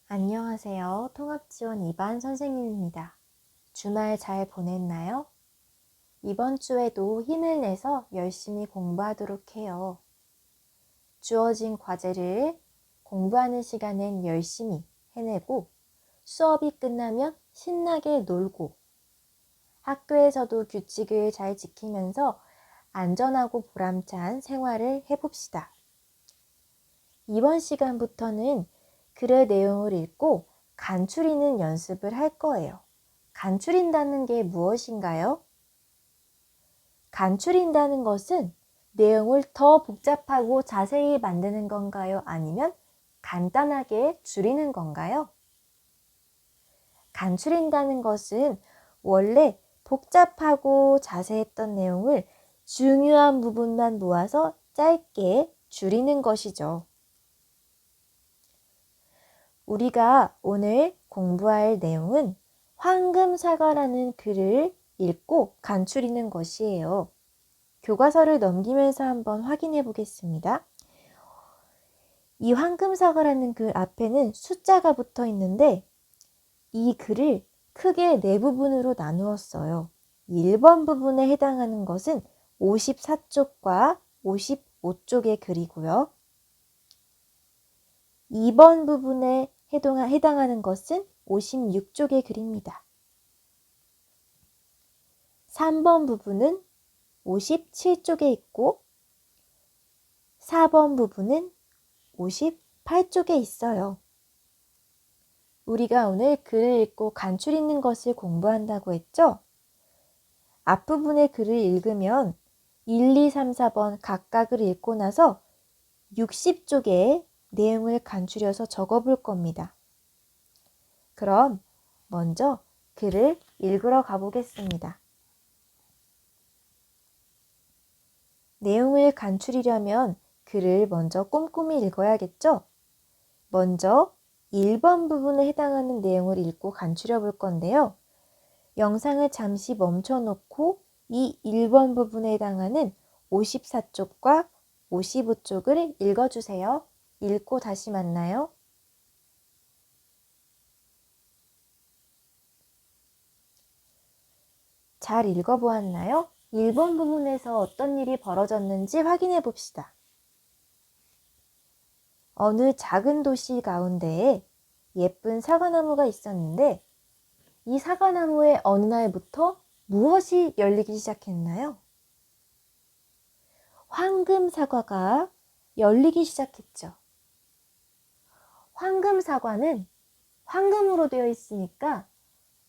안녕하세요. 통합지원 2반 선생님입니다. 주말 잘 보냈나요? 이번 주에도 힘을 내서 열심히 공부하도록 해요. 주어진 과제를 공부하는 시간엔 열심히 해내고 수업이 끝나면 신나게 놀고 학교에서도 규칙을 잘 지키면서 안전하고 보람찬 생활을 해봅시다. 이번 시간부터는 글의 내용을 읽고 간추리는 연습을 할 거예요. 간추린다는 게 무엇인가요? 간추린다는 것은 내용을 더 복잡하고 자세히 만드는 건가요? 아니면 간단하게 줄이는 건가요? 간추린다는 것은 원래 복잡하고 자세했던 내용을 중요한 부분만 모아서 짧게 줄이는 것이죠. 우리가 오늘 공부할 내용은 황금사과라는 글을 읽고 간추리는 것이에요. 교과서를 넘기면서 한번 확인해 보겠습니다. 이 황금사과라는 글 앞에는 숫자가 붙어 있는데 이 글을 크게 네 부분으로 나누었어요. 1번 부분에 해당하는 것은 54쪽과 55쪽의 글이고요. 2번 부분에 해당하는 것은 56쪽의 글입니다. 3번 부분은 57쪽에 있고 4번 부분은 58쪽에 있어요. 우리가 오늘 글을 읽고 간추리는 것을 공부한다고 했죠? 앞부분의 글을 읽으면 1, 2, 3, 4번 각각을 읽고 나서 60쪽의 내용을 간추려서 적어볼 겁니다. 그럼 먼저 글을 읽으러 가보겠습니다. 내용을 간추리려면 글을 먼저 꼼꼼히 읽어야겠죠? 먼저 1번 부분에 해당하는 내용을 읽고 간추려 볼 건데요. 영상을 잠시 멈춰 놓고 이 1번 부분에 해당하는 54쪽과 55쪽을 읽어주세요. 읽고 다시 만나요. 잘 읽어보았나요? 1번 부분에서 어떤 일이 벌어졌는지 확인해 봅시다. 어느 작은 도시 가운데에 예쁜 사과나무가 있었는데 이 사과나무에 어느 날부터 무엇이 열리기 시작했나요? 황금 사과가 열리기 시작했죠. 황금 사과는 황금으로 되어 있으니까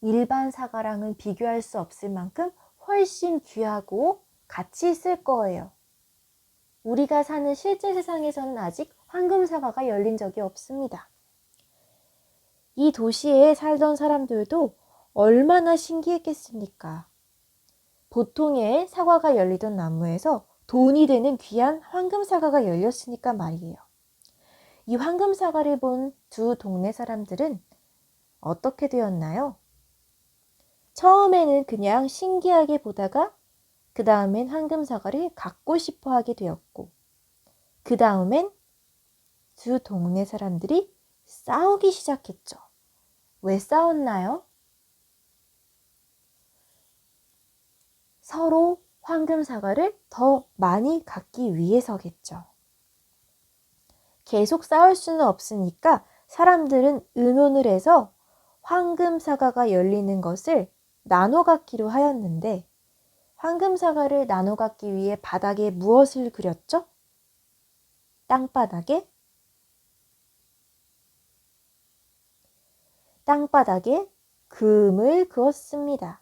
일반 사과랑은 비교할 수 없을 만큼 훨씬 귀하고 가치 있을 거예요. 우리가 사는 실제 세상에서는 아직 황금 사과가 열린 적이 없습니다. 이 도시에 살던 사람들도 얼마나 신기했겠습니까? 보통의 사과가 열리던 나무에서 돈이 되는 귀한 황금 사과가 열렸으니까 말이에요. 이 황금 사과를 본 두 동네 사람들은 어떻게 되었나요? 처음에는 그냥 신기하게 보다가 그 다음엔 황금 사과를 갖고 싶어 하게 되었고 그 다음엔 두 동네 사람들이 싸우기 시작했죠. 왜 싸웠나요? 서로 황금 사과를 더 많이 갖기 위해서겠죠. 계속 싸울 수는 없으니까 사람들은 의논을 해서 황금 사과가 열리는 것을 나눠 갖기로 하였는데 황금 사과를 나눠 갖기 위해 바닥에 무엇을 그렸죠? 땅바닥에 금을 그었습니다.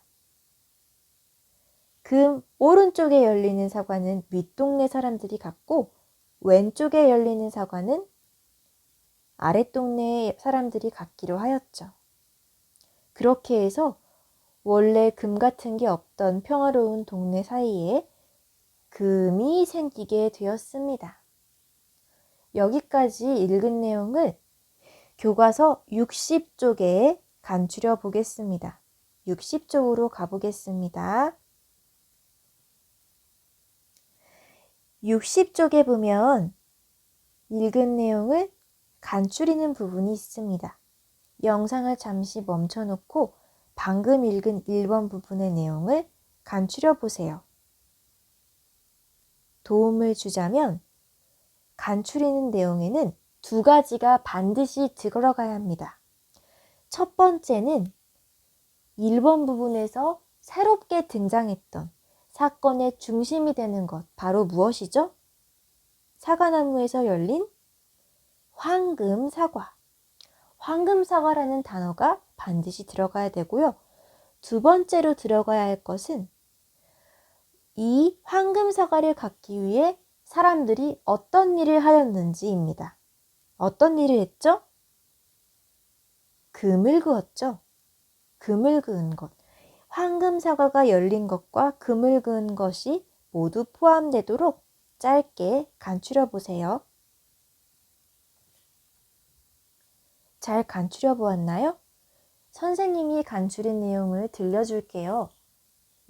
금 오른쪽에 열리는 사과는 윗동네 사람들이 갖고 왼쪽에 열리는 사과는 아랫동네 사람들이 갖기로 하였죠. 그렇게 해서 원래 금 같은 게 없던 평화로운 동네 사이에 금이 생기게 되었습니다. 여기까지 읽은 내용을 교과서 60쪽에 간추려 보겠습니다. 60쪽으로 가보겠습니다. 60쪽에 보면 읽은 내용을 간추리는 부분이 있습니다. 영상을 잠시 멈춰놓고 방금 읽은 1번 부분의 내용을 간추려 보세요. 도움을 주자면 간추리는 내용에는 두 가지가 반드시 들어가야 합니다. 첫 번째는 1번 부분에서 새롭게 등장했던 사건의 중심이 되는 것, 바로 무엇이죠? 사과나무에서 열린 황금 사과. 황금 사과라는 단어가 반드시 들어가야 되고요. 두 번째로 들어가야 할 것은 이 황금 사과를 갖기 위해 사람들이 어떤 일을 하였는지입니다. 어떤 일을 했죠? 금을 그었죠. 금을 그은 것. 황금 사과가 열린 것과 금을 그은 것이 모두 포함되도록 짧게 간추려 보세요. 잘 간추려 보았나요? 선생님이 간추린 내용을 들려줄게요.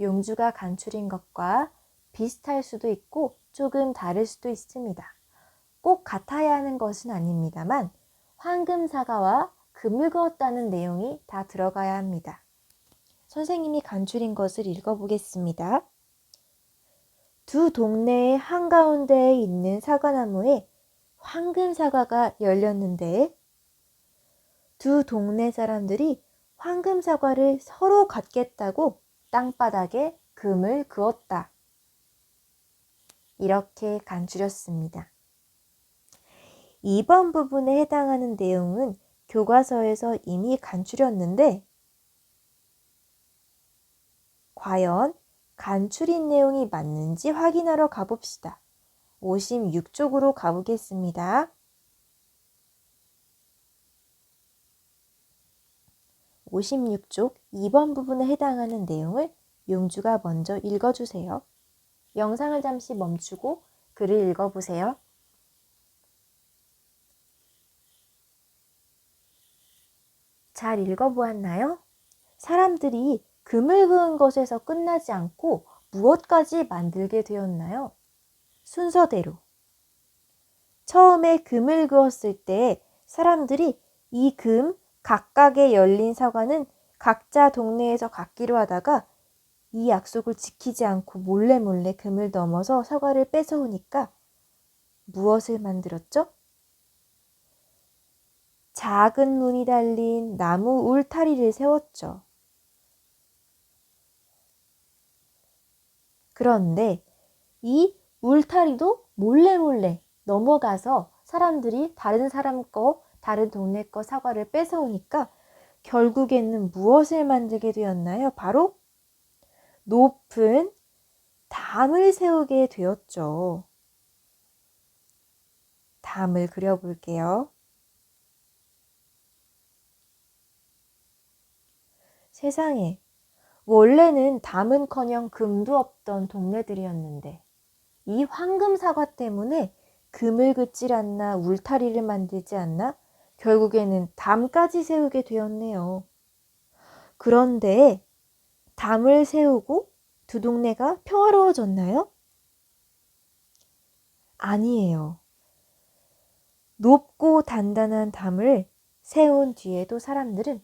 용주가 간추린 것과 비슷할 수도 있고 조금 다를 수도 있습니다. 꼭 같아야 하는 것은 아닙니다만 황금 사과와 금을 그었다는 내용이 다 들어가야 합니다. 선생님이 간추린 것을 읽어보겠습니다. 두 동네의 한가운데에 있는 사과나무에 황금 사과가 열렸는데 두 동네 사람들이 황금 사과를 서로 갖겠다고 땅바닥에 금을 그었다. 이렇게 간추렸습니다. 2번 부분에 해당하는 내용은 교과서에서 이미 간추렸는데 과연 간추린 내용이 맞는지 확인하러 가봅시다. 56쪽으로 가보겠습니다. 56쪽 2번 부분에 해당하는 내용을 용주가 먼저 읽어주세요. 영상을 잠시 멈추고 글을 읽어보세요. 잘 읽어보았나요? 사람들이 금을 그은 것에서 끝나지 않고 무엇까지 만들게 되었나요? 순서대로. 처음에 금을 그었을 때 사람들이 이 금 각각의 열린 사과는 각자 동네에서 갖기로 하다가 이 약속을 지키지 않고 몰래 금을 넘어서 사과를 뺏어오니까 무엇을 만들었죠? 작은 문이 달린 나무 울타리를 세웠죠. 그런데 이 울타리도 몰래 넘어가서 사람들이 다른 사람 거, 다른 동네 거 사과를 뺏어오니까 결국에는 무엇을 만들게 되었나요? 바로 높은 담을 세우게 되었죠. 담을 그려볼게요. 세상에, 원래는 담은커녕 금도 없던 동네들이었는데 이 황금 사과 때문에 금을 긋질 않나 울타리를 만들지 않나 결국에는 담까지 세우게 되었네요. 그런데 담을 세우고 두 동네가 평화로워졌나요? 아니에요. 높고 단단한 담을 세운 뒤에도 사람들은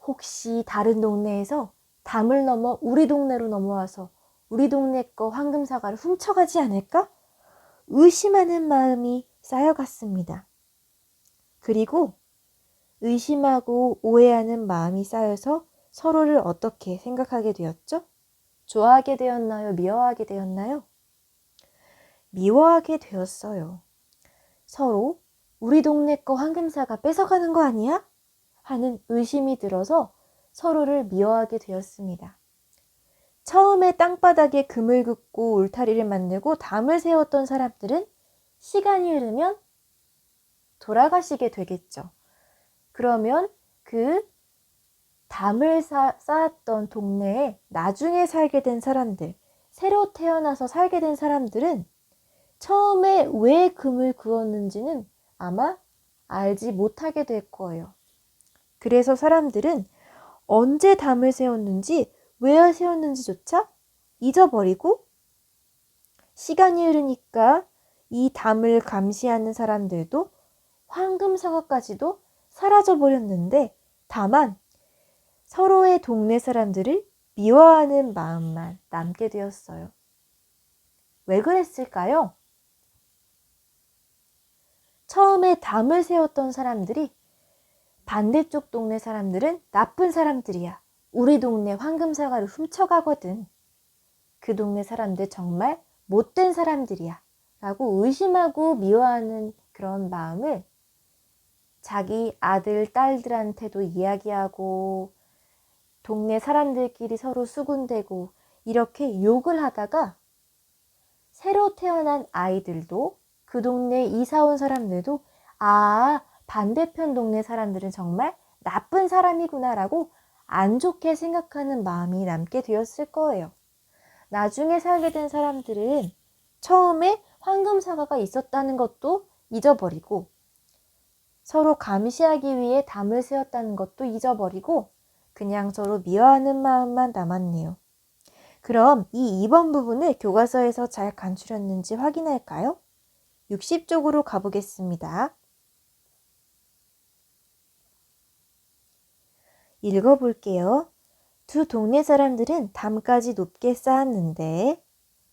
혹시 다른 동네에서 담을 넘어 우리 동네로 넘어와서 우리 동네 거 황금 사과를 훔쳐가지 않을까? 의심하는 마음이 쌓여갔습니다. 그리고 의심하고 오해하는 마음이 쌓여서 서로를 어떻게 생각하게 되었죠? 좋아하게 되었나요? 미워하게 되었나요? 미워하게 되었어요. 서로 우리 동네 거 황금사과 뺏어가는 거 아니야? 하는 의심이 들어서 서로를 미워하게 되었습니다. 처음에 땅바닥에 금을 긋고 울타리를 만들고 담을 세웠던 사람들은 시간이 흐르면 돌아가시게 되겠죠. 그러면 그 담을 쌓았던 동네에 나중에 살게 된 사람들, 새로 태어나서 살게 된 사람들은 처음에 왜 금을 그었는지는 아마 알지 못하게 될 거예요. 그래서 사람들은 언제 담을 세웠는지, 왜 세웠는지조차 잊어버리고 시간이 흐르니까 이 담을 감시하는 사람들도 황금 사과까지도 사라져 버렸는데 다만 서로의 동네 사람들을 미워하는 마음만 남게 되었어요. 왜 그랬을까요? 처음에 담을 세웠던 사람들이 반대쪽 동네 사람들은 나쁜 사람들이야. 우리 동네 황금사과를 훔쳐가거든. 그 동네 사람들 정말 못된 사람들이야. 라고 의심하고 미워하는 그런 마음을 자기 아들, 딸들한테도 이야기하고 동네 사람들끼리 서로 수군대고 이렇게 욕을 하다가 새로 태어난 아이들도 그 동네에 이사 온 사람들도 반대편 동네 사람들은 정말 나쁜 사람이구나 라고 안 좋게 생각하는 마음이 남게 되었을 거예요. 나중에 살게 된 사람들은 처음에 황금사과가 있었다는 것도 잊어버리고 서로 감시하기 위해 담을 세웠다는 것도 잊어버리고 그냥 서로 미워하는 마음만 남았네요. 그럼 이 2번 부분을 교과서에서 잘 간추렸는지 확인할까요? 60쪽으로 가보겠습니다. 읽어볼게요. 두 동네 사람들은 담까지 높게 쌓았는데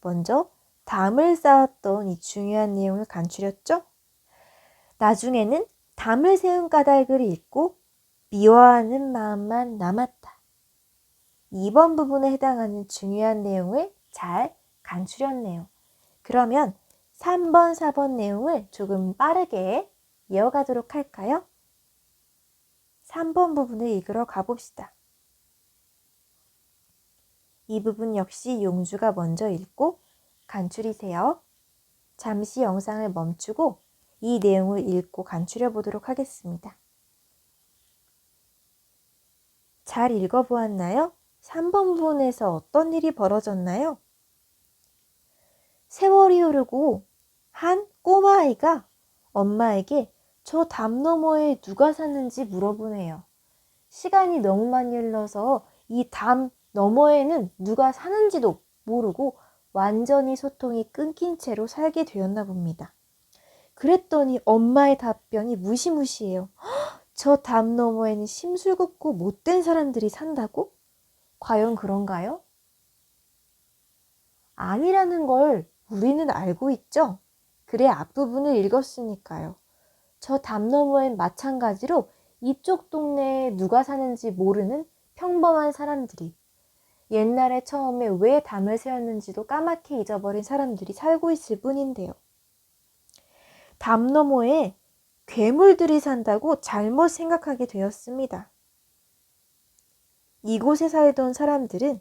먼저 담을 쌓았던 이 중요한 내용을 간추렸죠? 나중에는 담을 세운 까닭을 읽고 미워하는 마음만 남았다. 2번 부분에 해당하는 중요한 내용을 잘 간추렸네요. 그러면 3번, 4번 내용을 조금 빠르게 이어가도록 할까요? 3번 부분을 읽으러 가봅시다. 이 부분 역시 용주가 먼저 읽고 간추리세요. 잠시 영상을 멈추고 이 내용을 읽고 간추려 보도록 하겠습니다. 잘 읽어보았나요? 3번 부분에서 어떤 일이 벌어졌나요? 세월이 흐르고 한 꼬마아이가 엄마에게 저 담 너머에 누가 사는지 물어보네요. 시간이 너무 많이 흘러서 이 담 너머에는 누가 사는지도 모르고 완전히 소통이 끊긴 채로 살게 되었나 봅니다. 그랬더니 엄마의 답변이 무시무시해요. 저 담 너머에는 심술궂고 못된 사람들이 산다고? 과연 그런가요? 아니라는 걸 우리는 알고 있죠? 그래 앞부분을 읽었으니까요. 저 담 너머엔 마찬가지로 이쪽 동네에 누가 사는지 모르는 평범한 사람들이 옛날에 처음에 왜 담을 세웠는지도 까맣게 잊어버린 사람들이 살고 있을 뿐인데요. 담 너머에 괴물들이 산다고 잘못 생각하게 되었습니다. 이곳에 살던 사람들은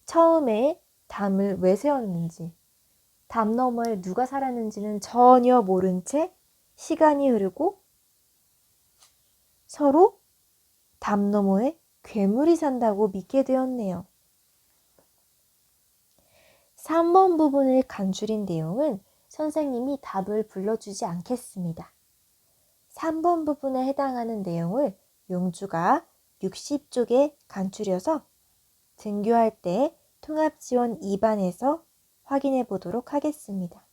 처음에 담을 왜 세웠는지, 담 너머에 누가 살았는지는 전혀 모른 채 시간이 흐르고 서로 담 너머에 괴물이 산다고 믿게 되었네요. 3번 부분을 간추린 내용은 선생님이 답을 불러주지 않겠습니다. 3번 부분에 해당하는 내용을 용주가 60쪽에 간추려서 등교할 때 통합지원 2반에서 확인해 보도록 하겠습니다.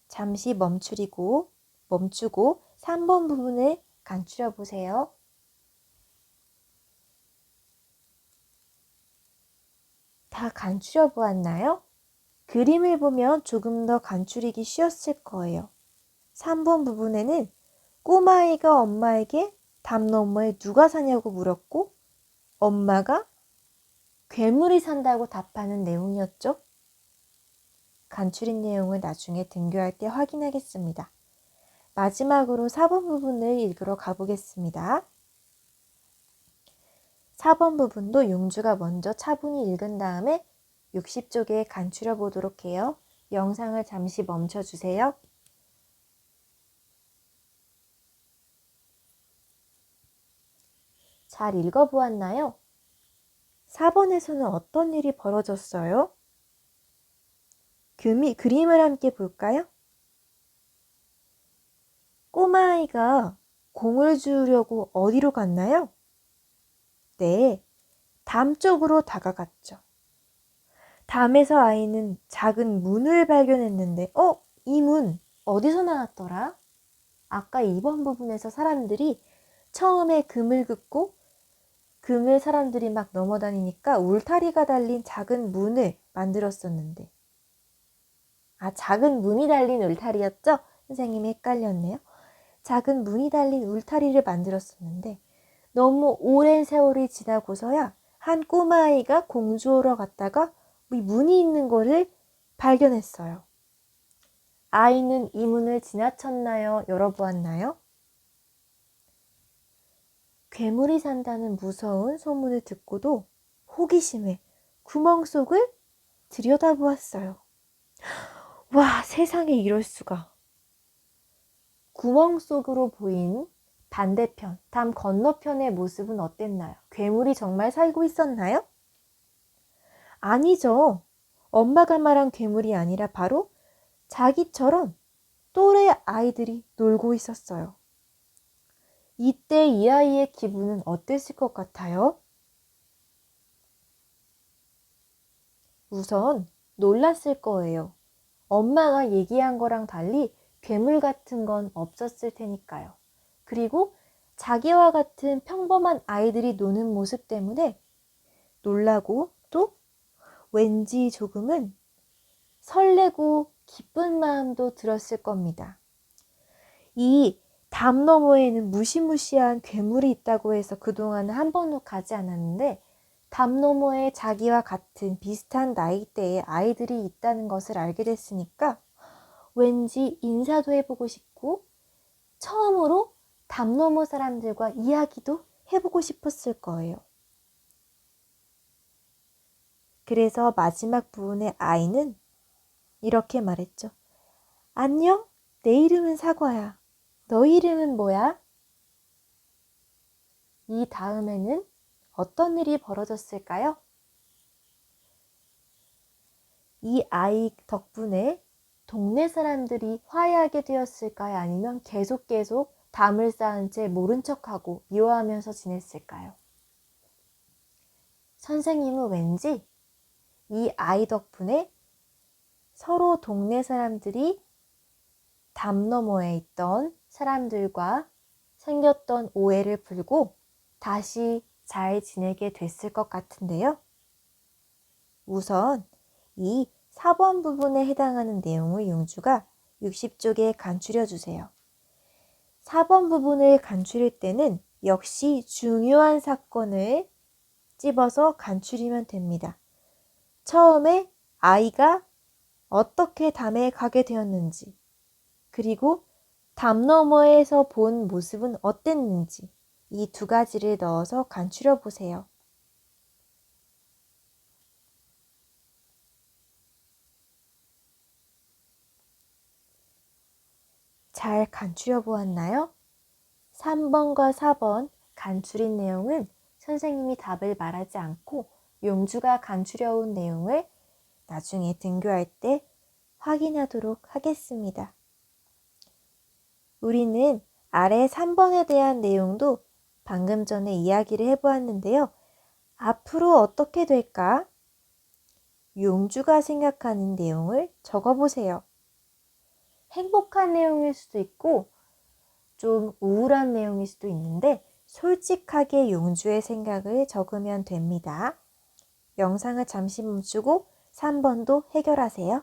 잠시 멈추고 3번 부분을 간추려 보세요. 다 간추려 보았나요? 그림을 보면 조금 더 간추리기 쉬웠을 거예요. 3번 부분에는 꼬마아이가 엄마에게 담 너머에 누가 사냐고 물었고 엄마가 괴물이 산다고 답하는 내용이었죠. 간추린 내용을 나중에 등교할 때 확인하겠습니다. 마지막으로 4번 부분을 읽으러 가보겠습니다. 4번 부분도 용주가 먼저 차분히 읽은 다음에 60쪽에 간추려 보도록 해요. 영상을 잠시 멈춰주세요. 잘 읽어보았나요? 4번에서는 어떤 일이 벌어졌어요? 그림을 함께 볼까요? 꼬마아이가 공을 주우려고 어디로 갔나요? 네, 담 쪽으로 다가갔죠. 담에서 아이는 작은 문을 발견했는데 이 문 어디서 나왔더라? 아까 2번 부분에서 사람들이 처음에 금을 긋고 금을 사람들이 막 넘어다니니까 울타리가 달린 작은 문을 만들었었는데, 작은 문이 달린 울타리였죠? 선생님이 헷갈렸네요. 작은 문이 달린 울타리를 만들었었는데 너무 오랜 세월이 지나고서야 한 꼬마아이가 공주호러 갔다가 이 문이 있는 거를 발견했어요. 아이는 이 문을 지나쳤나요? 열어보았나요? 괴물이 산다는 무서운 소문을 듣고도 호기심에 구멍 속을 들여다보았어요. 와, 세상에 이럴 수가. 구멍 속으로 보인 반대편, 담 건너편의 모습은 어땠나요? 괴물이 정말 살고 있었나요? 아니죠. 엄마가 말한 괴물이 아니라 바로 자기처럼 또래 아이들이 놀고 있었어요. 이때 이 아이의 기분은 어땠을 것 같아요? 우선 놀랐을 거예요. 엄마가 얘기한 거랑 달리 괴물 같은 건 없었을 테니까요. 그리고 자기와 같은 평범한 아이들이 노는 모습 때문에 놀라고 또 왠지 조금은 설레고 기쁜 마음도 들었을 겁니다. 이 담 너머에는 무시무시한 괴물이 있다고 해서 그동안은 한 번도 가지 않았는데 담 너머에 자기와 같은 비슷한 나이대의 아이들이 있다는 것을 알게 됐으니까 왠지 인사도 해보고 싶고 처음으로 담 너머 사람들과 이야기도 해보고 싶었을 거예요. 그래서 마지막 부분의 아이는 이렇게 말했죠. 안녕, 내 이름은 사과야. 너 이름은 뭐야? 이 다음에는 어떤 일이 벌어졌을까요? 이 아이 덕분에 동네 사람들이 화해하게 되었을까요? 아니면 계속 담을 쌓은 채 모른 척하고 미워하면서 지냈을까요? 선생님은 왠지 이 아이 덕분에 서로 동네 사람들이 담 너머에 있던 사람들과 생겼던 오해를 풀고 다시 잘 지내게 됐을 것 같은데요. 우선 이 4번 부분에 해당하는 내용을 용주가 60쪽에 간추려 주세요. 4번 부분을 간추릴 때는 역시 중요한 사건을 찝어서 간추리면 됩니다. 처음에 아이가 어떻게 담에 가게 되었는지, 그리고 담 너머에서 본 모습은 어땠는지 이 두 가지를 넣어서 간추려 보세요. 잘 간추려 보았나요? 3번과 4번 간추린 내용은 선생님이 답을 말하지 않고 용주가 간추려 온 내용을 나중에 등교할 때 확인하도록 하겠습니다. 우리는 아래 3번에 대한 내용도 방금 전에 이야기를 해보았는데요. 앞으로 어떻게 될까? 용주가 생각하는 내용을 적어보세요. 행복한 내용일 수도 있고 좀 우울한 내용일 수도 있는데 솔직하게 용주의 생각을 적으면 됩니다. 영상을 잠시 멈추고 3번도 해결하세요.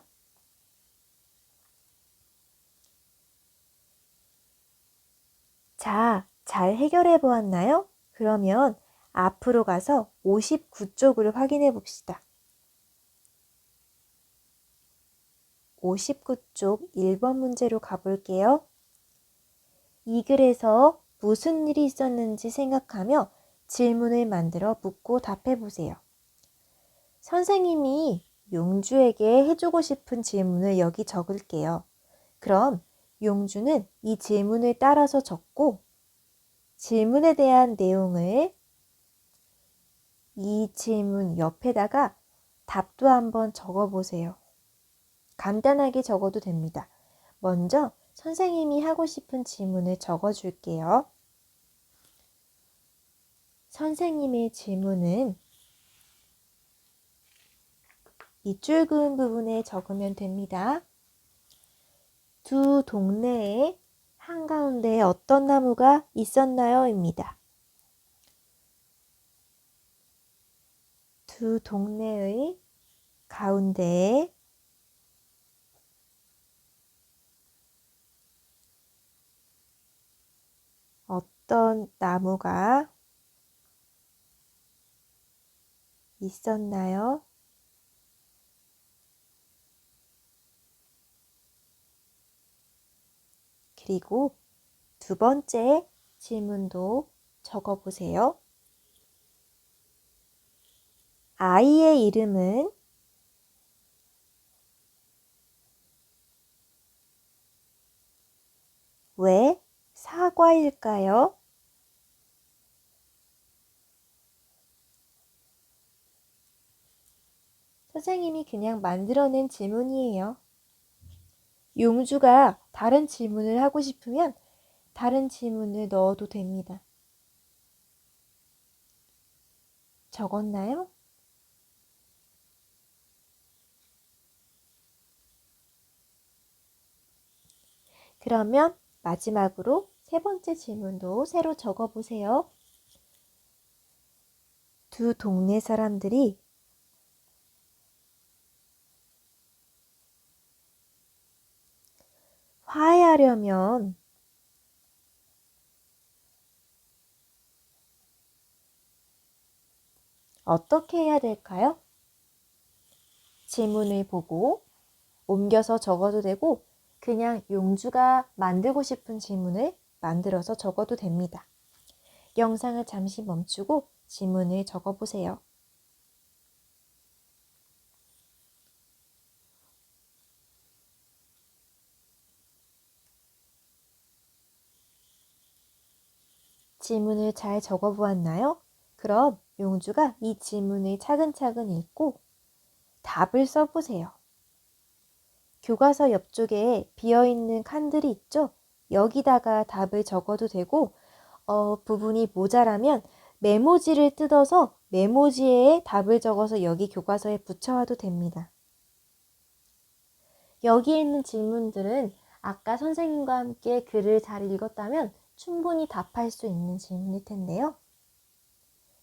자, 잘 해결해 보았나요? 그러면 앞으로 가서 59쪽을 확인해 봅시다. 59쪽 1번 문제로 가볼게요. 이 글에서 무슨 일이 있었는지 생각하며 질문을 만들어 묻고 답해 보세요. 선생님이 용주에게 해주고 싶은 질문을 여기 적을게요. 그럼 용주는 이 질문을 따라서 적고 질문에 대한 내용을 이 질문 옆에다가 답도 한번 적어보세요. 간단하게 적어도 됩니다. 먼저 선생님이 하고 싶은 질문을 적어줄게요. 선생님의 질문은 이 줄 그은 부분에 적으면 됩니다. 두 동네에 한가운데에 어떤 나무가 있었나요? 입니다. 두 동네의 가운데에 어떤 나무가 있었나요? 그리고 두 번째 질문도 적어보세요. 아이의 이름은 왜 사과일까요? 선생님이 그냥 만들어낸 질문이에요. 용주가 다른 질문을 하고 싶으면 다른 질문을 넣어도 됩니다. 적었나요? 그러면 마지막으로 세 번째 질문도 새로 적어보세요. 두 동네 사람들이 화해하려면 어떻게 해야 될까요? 질문을 보고 옮겨서 적어도 되고 그냥 용주가 만들고 싶은 질문을 만들어서 적어도 됩니다. 영상을 잠시 멈추고 질문을 적어보세요. 질문을 잘 적어보았나요? 그럼 용주가 이 질문을 차근차근 읽고 답을 써보세요. 교과서 옆쪽에 비어있는 칸들이 있죠? 여기다가 답을 적어도 되고 부분이 모자라면 메모지를 뜯어서 메모지에 답을 적어서 여기 교과서에 붙여와도 됩니다. 여기에 있는 질문들은 아까 선생님과 함께 글을 잘 읽었다면 충분히 답할 수 있는 질문일 텐데요.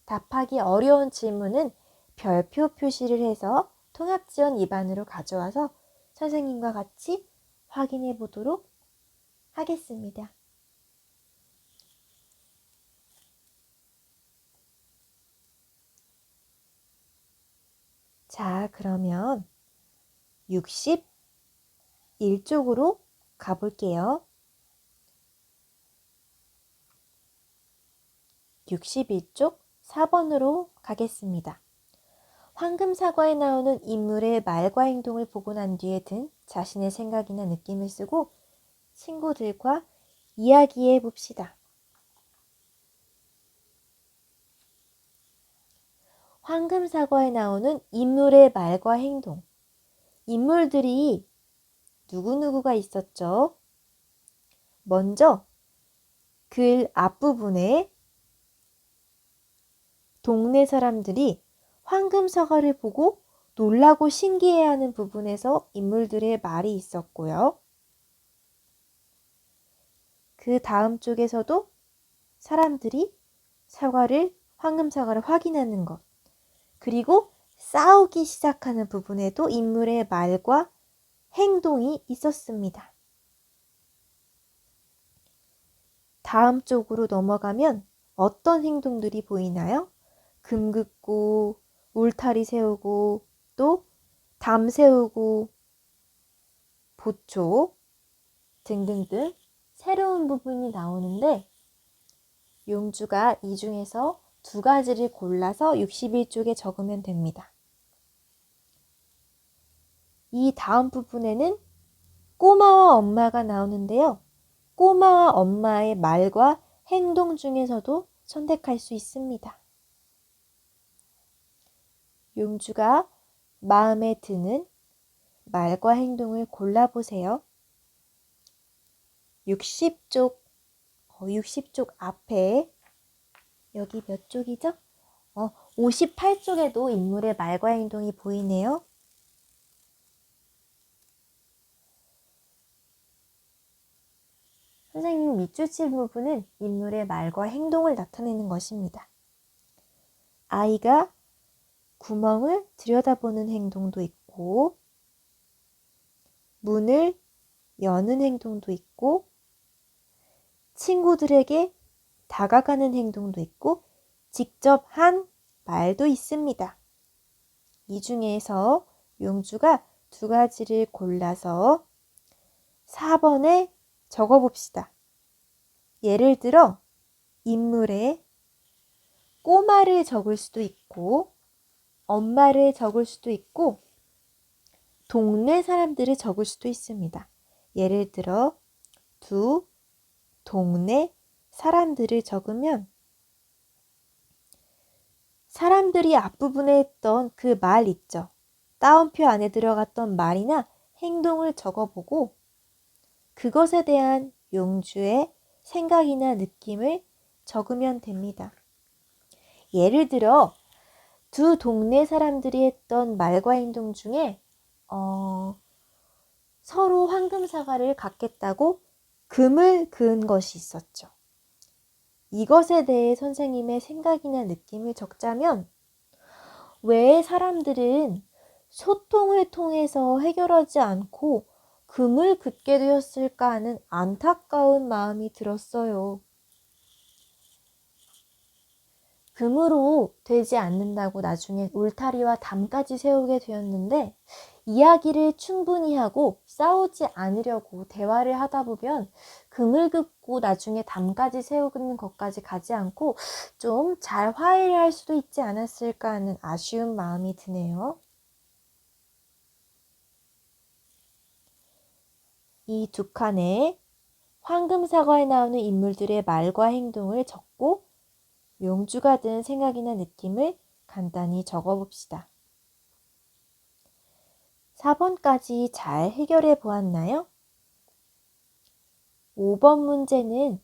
답하기 어려운 질문은 별표 표시를 해서 통합지원 2반으로 가져와서 선생님과 같이 확인해 보도록 하겠습니다. 자, 그러면 61쪽으로 가볼게요. 61쪽 4번으로 가겠습니다. 황금사과에 나오는 인물의 말과 행동을 보고 난 뒤에 든 자신의 생각이나 느낌을 쓰고 친구들과 이야기해 봅시다. 황금사과에 나오는 인물의 말과 행동. 인물들이 누구누구가 있었죠? 먼저 글 앞부분에 동네 사람들이 황금사과를 보고 놀라고 신기해하는 부분에서 인물들의 말이 있었고요. 그 다음 쪽에서도 사람들이 황금사과를 확인하는 것, 그리고 싸우기 시작하는 부분에도 인물의 말과 행동이 있었습니다. 다음 쪽으로 넘어가면 어떤 행동들이 보이나요? 금 긋고, 울타리 세우고, 또 담 세우고, 보초 등등등 새로운 부분이 나오는데 용주가 이 중에서 두 가지를 골라서 61쪽에 적으면 됩니다. 이 다음 부분에는 꼬마와 엄마가 나오는데요. 꼬마와 엄마의 말과 행동 중에서도 선택할 수 있습니다. 용주가 마음에 드는 말과 행동을 골라보세요. 60쪽 앞에 여기 몇 쪽이죠? 58쪽에도 인물의 말과 행동이 보이네요. 선생님 밑줄 부분은 인물의 말과 행동을 나타내는 것입니다. 아이가 구멍을 들여다보는 행동도 있고, 문을 여는 행동도 있고, 친구들에게 다가가는 행동도 있고, 직접 한 말도 있습니다. 이 중에서 용주가 두 가지를 골라서 4번에 적어봅시다. 예를 들어 인물에 꼬마를 적을 수도 있고, 엄마를 적을 수도 있고, 동네 사람들을 적을 수도 있습니다. 예를 들어 두 동네 사람들을 적으면 사람들이 앞부분에 했던 그 말 있죠. 따옴표 안에 들어갔던 말이나 행동을 적어보고 그것에 대한 용주의 생각이나 느낌을 적으면 됩니다. 예를 들어 두 동네 사람들이 했던 말과 행동 중에 서로 황금 사과를 갖겠다고 금을 그은 것이 있었죠. 이것에 대해 선생님의 생각이나 느낌을 적자면 왜 사람들은 소통을 통해서 해결하지 않고 금을 긋게 되었을까 하는 안타까운 마음이 들었어요. 금으로 되지 않는다고 나중에 울타리와 담까지 세우게 되었는데 이야기를 충분히 하고 싸우지 않으려고 대화를 하다 보면 금을 긋고 나중에 담까지 세우는 것까지 가지 않고 좀 잘 화해를 할 수도 있지 않았을까 하는 아쉬운 마음이 드네요. 이 두 칸에 황금사과에 나오는 인물들의 말과 행동을 적고 용주가 든 생각이나 느낌을 간단히 적어봅시다. 4번까지 잘 해결해 보았나요? 5번 문제는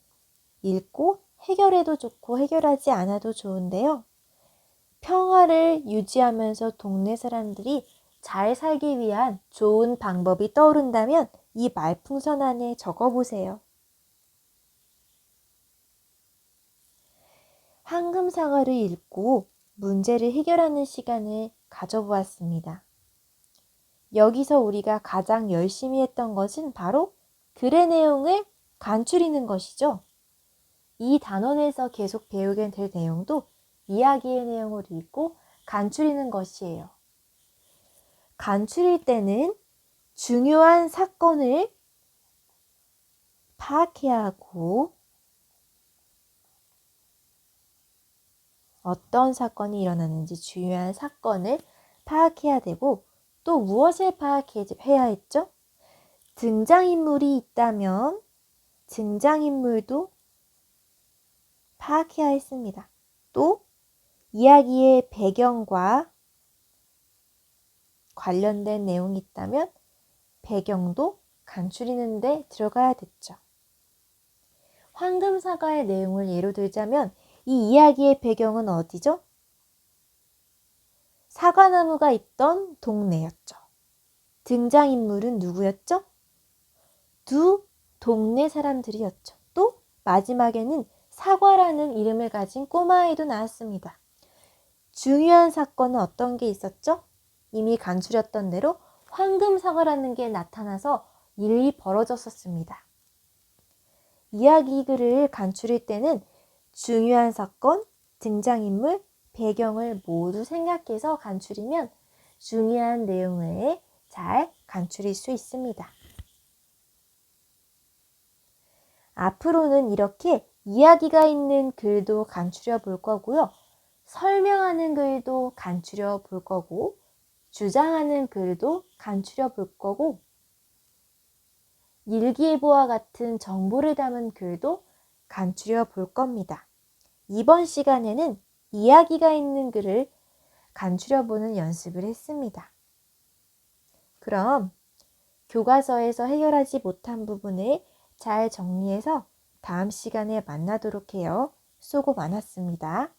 읽고 해결해도 좋고 해결하지 않아도 좋은데요. 평화를 유지하면서 동네 사람들이 잘 살기 위한 좋은 방법이 떠오른다면 이 말풍선 안에 적어보세요. 황금사과를 읽고 문제를 해결하는 시간을 가져보았습니다. 여기서 우리가 가장 열심히 했던 것은 바로 글의 내용을 간추리는 것이죠. 이 단원에서 계속 배우게 될 내용도 이야기의 내용을 읽고 간추리는 것이에요. 간추릴 때는 중요한 사건을 파악해야 하고 어떤 사건이 일어났는지 중요한 사건을 파악해야 되고 또 무엇을 파악해야 했죠? 등장인물이 있다면 등장인물도 파악해야 했습니다. 또 이야기의 배경과 관련된 내용이 있다면 배경도 간추리는 데 들어가야 됐죠. 황금사과의 내용을 예로 들자면 이 이야기의 배경은 어디죠? 사과나무가 있던 동네였죠. 등장인물은 누구였죠? 두 동네 사람들이었죠. 또 마지막에는 사과라는 이름을 가진 꼬마아이도 나왔습니다. 중요한 사건은 어떤 게 있었죠? 이미 간추렸던 대로 황금사과라는 게 나타나서 일이 벌어졌었습니다. 이야기글을 간추릴 때는 중요한 사건, 등장인물, 배경을 모두 생각해서 간추리면 중요한 내용을 잘 간추릴 수 있습니다. 앞으로는 이렇게 이야기가 있는 글도 간추려 볼 거고요. 설명하는 글도 간추려 볼 거고, 주장하는 글도 간추려 볼 거고, 일기예보와 같은 정보를 담은 글도 간추려 볼 겁니다. 이번 시간에는 이야기가 있는 글을 간추려 보는 연습을 했습니다. 그럼 교과서에서 해결하지 못한 부분을 잘 정리해서 다음 시간에 만나도록 해요. 수고 많았습니다.